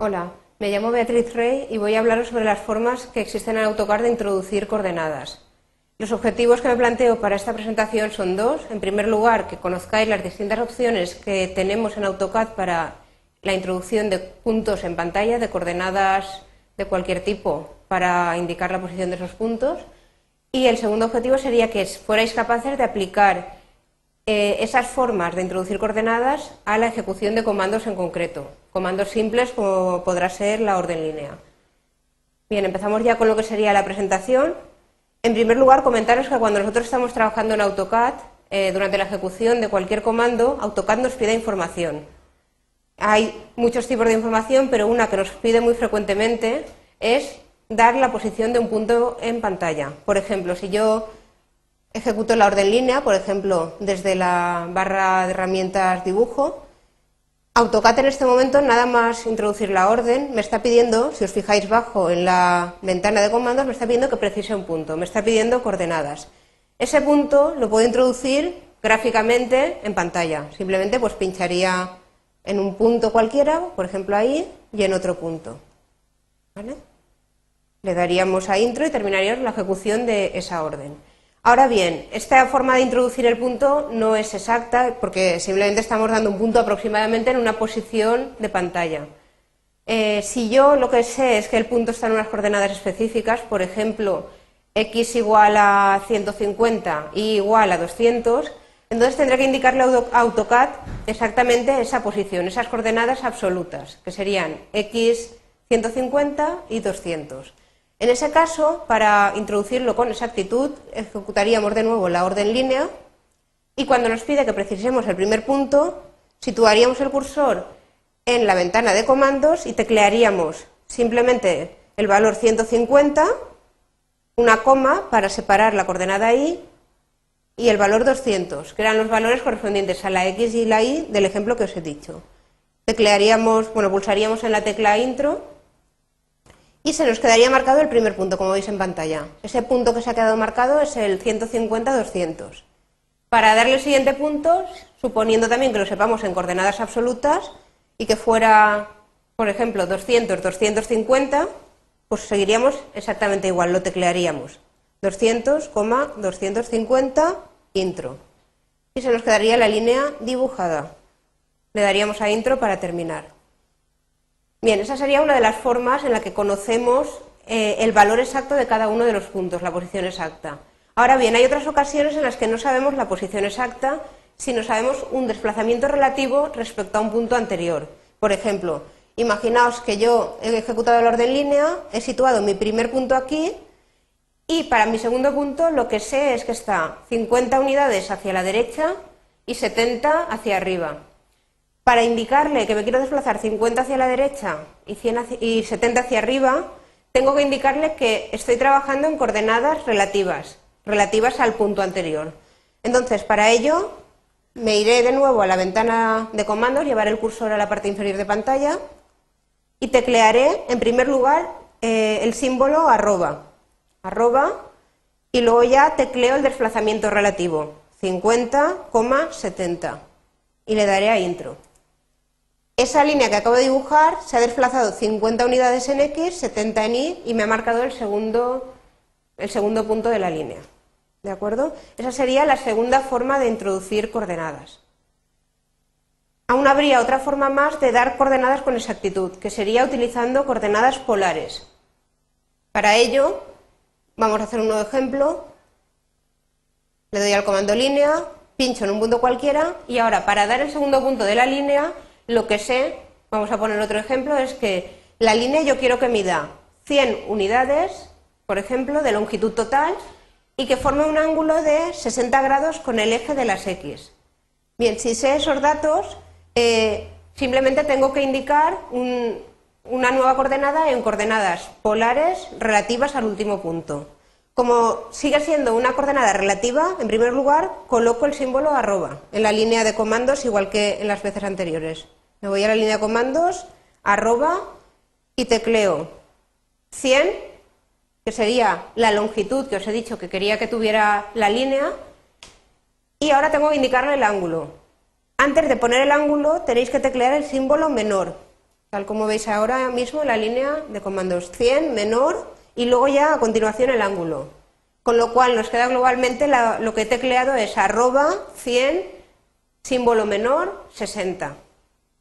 Hola, me llamo Beatriz Rey y voy a hablaros sobre las formas que existen en AutoCAD de introducir coordenadas. Los objetivos que me planteo para esta presentación son dos. En primer lugar, que conozcáis las distintas opciones que tenemos en AutoCAD para la introducción de puntos en pantalla, de coordenadas de cualquier tipo para indicar la posición de esos puntos. Y el segundo objetivo sería que fuerais capaces de aplicar esas formas de introducir coordenadas a la ejecución de comandos en concreto, comandos simples como podrá ser la orden línea. Bien, empezamos ya con lo que sería la presentación. En primer lugar, comentaros que cuando nosotros estamos trabajando en AutoCAD, durante la ejecución de cualquier comando, AutoCAD nos pide información. Hay muchos tipos de información, pero una que nos pide muy frecuentemente es dar la posición de un punto en pantalla. Por ejemplo, si yo ejecuto la orden línea, por ejemplo, desde la barra de herramientas dibujo, AutoCAD en este momento, nada más introducir la orden, me está pidiendo, si os fijáis bajo en la ventana de comandos, me está pidiendo que precise un punto, me está pidiendo coordenadas. Ese punto lo puedo introducir gráficamente en pantalla, simplemente pues pincharía en un punto cualquiera, por ejemplo ahí, y en otro punto. ¿Vale? Le daríamos a intro y terminaríamos la ejecución de esa orden. Ahora bien, esta forma de introducir el punto no es exacta porque simplemente estamos dando un punto aproximadamente en una posición de pantalla. Si yo lo que sé es que el punto está en unas coordenadas específicas, por ejemplo, x igual a 150 y igual a 200, entonces tendré que indicarle a AutoCAD exactamente esa posición, esas coordenadas absolutas, que serían x 150 y 200. En ese caso, para introducirlo con exactitud, ejecutaríamos de nuevo la orden línea y cuando nos pide que precisemos el primer punto, situaríamos el cursor en la ventana de comandos y teclearíamos simplemente el valor 150, una coma para separar la coordenada Y y el valor 200, que eran los valores correspondientes a la X y la Y del ejemplo que os he dicho. Pulsaríamos en la tecla intro y se nos quedaría marcado el primer punto, como veis en pantalla. Ese punto que se ha quedado marcado es el 150-200. Para darle el siguiente punto, suponiendo también que lo sepamos en coordenadas absolutas y que fuera, por ejemplo, 200-250, pues seguiríamos exactamente igual, lo teclearíamos. 200,250 intro. Y se nos quedaría la línea dibujada. Le daríamos a intro para terminar. Bien, esa sería una de las formas en la que conocemos el valor exacto de cada uno de los puntos, la posición exacta. Ahora bien, hay otras ocasiones en las que no sabemos la posición exacta, sino sabemos un desplazamiento relativo respecto a un punto anterior. Por ejemplo, imaginaos que yo he ejecutado la orden línea, he situado mi primer punto aquí y para mi segundo punto lo que sé es que está 50 unidades hacia la derecha y 70 hacia arriba. Para indicarle que me quiero desplazar 50 hacia la derecha y 70 hacia arriba, tengo que indicarle que estoy trabajando en coordenadas relativas al punto anterior. Entonces, para ello, me iré de nuevo a la ventana de comandos, llevaré el cursor a la parte inferior de pantalla y teclearé, en primer lugar, el símbolo arroba, y luego ya tecleo el desplazamiento relativo, 50,70, y le daré a intro. Esa línea que acabo de dibujar se ha desplazado 50 unidades en X, 70 en Y y me ha marcado el segundo punto de la línea. ¿De acuerdo? Esa sería la segunda forma de introducir coordenadas. Aún habría otra forma más de dar coordenadas con exactitud, que sería utilizando coordenadas polares. Para ello, vamos a hacer un nuevo ejemplo. Le doy al comando línea, pincho en un punto cualquiera y ahora para dar el segundo punto de la línea, lo que sé, vamos a poner otro ejemplo, es que la línea yo quiero que mida 100 unidades, por ejemplo, de longitud total y que forme un ángulo de 60 grados con el eje de las X. Bien, si sé esos datos, simplemente tengo que indicar una nueva coordenada en coordenadas polares relativas al último punto. Como sigue siendo una coordenada relativa, en primer lugar, coloco el símbolo arroba en la línea de comandos, igual que en las veces anteriores. Me voy a la línea de comandos, arroba, y tecleo 100, que sería la longitud que os he dicho que quería que tuviera la línea, y ahora tengo que indicarle el ángulo. Antes de poner el ángulo tenéis que teclear el símbolo menor, tal como veis ahora mismo la línea de comandos 100, menor, y luego ya a continuación el ángulo. Con lo cual nos queda globalmente lo que he tecleado es @100, símbolo menor, 60.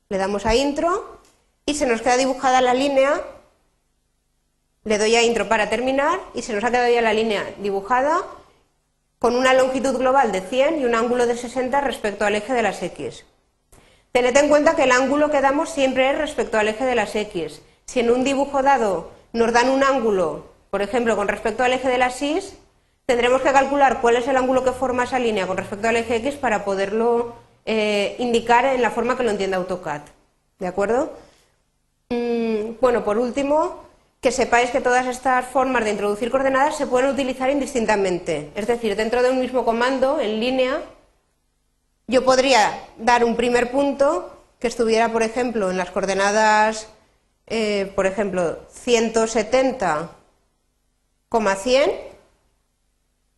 Le damos a intro y se nos queda dibujada la línea. Le doy a intro para terminar y se nos ha quedado ya la línea dibujada con una longitud global de 100 y un ángulo de 60 respecto al eje de las X. Tened en cuenta que el ángulo que damos siempre es respecto al eje de las X. Si en un dibujo dado nos dan un ángulo, por ejemplo, con respecto al eje de las Y, tendremos que calcular cuál es el ángulo que forma esa línea con respecto al eje X para poderlo indicar en la forma que lo entienda AutoCAD. ¿De acuerdo? Bueno, por último, que sepáis que todas estas formas de introducir coordenadas se pueden utilizar indistintamente. Es decir, dentro de un mismo comando, en línea, yo podría dar un primer punto que estuviera, por ejemplo, en las coordenadas, por ejemplo, 170,100,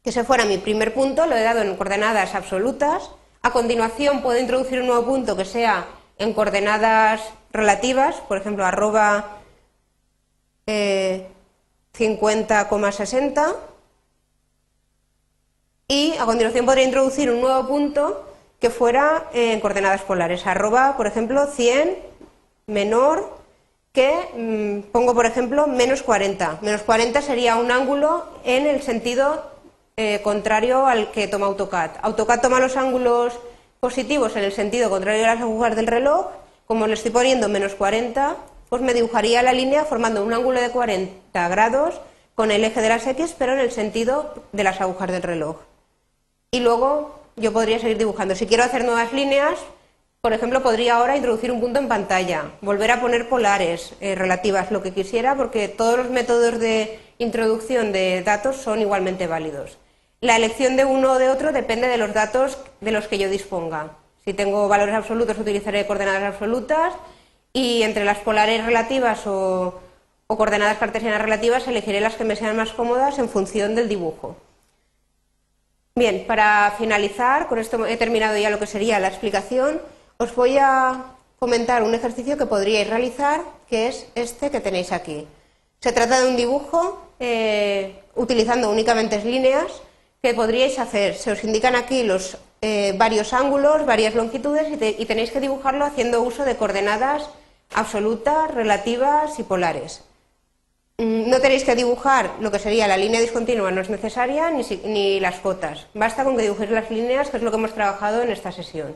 que ese fuera mi primer punto, lo he dado en coordenadas absolutas. A continuación puedo introducir un nuevo punto que sea en coordenadas relativas, por ejemplo, @50,60, y a continuación podría introducir un nuevo punto que fuera en coordenadas polares, por ejemplo, 100 menor, que pongo, por ejemplo, -40. -40 sería un ángulo en el sentido contrario al que toma AutoCAD. AutoCAD toma los ángulos positivos en el sentido contrario a las agujas del reloj. Como le estoy poniendo -40, pues me dibujaría la línea formando un ángulo de 40 grados con el eje de las X, pero en el sentido de las agujas del reloj. Y luego yo podría seguir dibujando. Si quiero hacer nuevas líneas, por ejemplo, podría ahora introducir un punto en pantalla, volver a poner polares, relativas, lo que quisiera, porque todos los métodos de introducción de datos son igualmente válidos. La elección de uno o de otro depende de los datos de los que yo disponga. Si tengo valores absolutos, utilizaré coordenadas absolutas, y entre las polares relativas o coordenadas cartesianas relativas elegiré las que me sean más cómodas en función del dibujo. Bien, para finalizar, con esto he terminado ya lo que sería la explicación. Os voy a comentar un ejercicio que podríais realizar, que es este que tenéis aquí. Se trata de un dibujo utilizando únicamente líneas que podríais hacer. Se os indican aquí los varios ángulos, varias longitudes, y tenéis que dibujarlo haciendo uso de coordenadas absolutas, relativas y polares. No tenéis que dibujar lo que sería la línea discontinua, no es necesaria, ni las cotas. Basta con que dibujéis las líneas, que es lo que hemos trabajado en esta sesión.